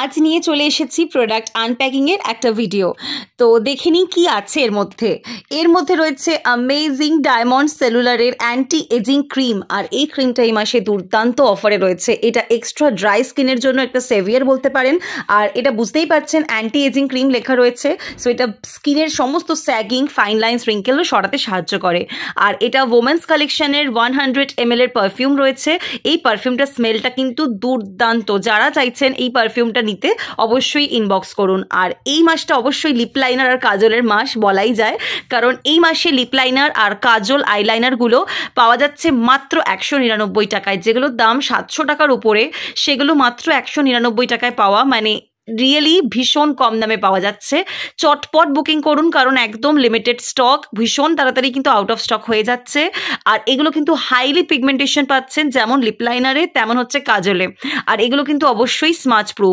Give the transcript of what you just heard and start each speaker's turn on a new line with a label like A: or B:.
A: আজ নিয়ে চলে এসেছি প্রোডাক্ট আনপ্যাকিংয়ের একটা ভিডিও। তো দেখে নিই কী আছে এর মধ্যে। এর মধ্যে রয়েছে অ্যামেজিং ডায়মন্ড সেলুলারের অ্যান্টি এজিং ক্রিম। আর এই ক্রিমটা এই মাসে দুর্দান্ত অফারে রয়েছে। এটা এক্সট্রা ড্রাই স্কিনের জন্য একটা সেভিয়ার বলতে পারেন। আর এটা বুঝতেই পারছেন অ্যান্টি এজিং ক্রিম লেখা রয়েছে। সো এটা স্কিনের সমস্ত স্যাগিং, ফাইন লাইন্স, রিঙ্কেলও সরাতে সাহায্য করে। আর এটা ওমেন্স কালেকশনের 100 ml এর পারফিউম রয়েছে। এই পারফিউমটার স্মেলটা কিন্তু দুর্দান্ত। যারা চাইছেন এই পারফিউমটা নিতে অবশ্যই ইনবক্স করুন। আর এই মাসটা অবশ্যই লিপ লাইনার আর কাজলের মাস বলাই যায়, কারণ এই মাসে লিপ লাইনার আর কাজল আইলাইনারগুলো পাওয়া যাচ্ছে মাত্র 199 টাকায়। যেগুলোর দাম 700 টাকার উপরে, সেগুলো মাত্র 199 টাকায় পাওয়া মানে রিয়েলি ভীষণ কম দামে পাওয়া যাচ্ছে। চটপট বুকিং করুন, কারণ একদম লিমিটেড স্টক, ভীষণ তাড়াতাড়ি কিন্তু আউট অফ স্টক হয়ে যাচ্ছে। আর এগুলো কিন্তু হাইলি পিগমেন্টেশন পাচ্ছেন, যেমন লিপ লাইনারে তেমন হচ্ছে কাজলে। আর এগুলো কিন্তু অবশ্যই স্মাচ প্রুফ।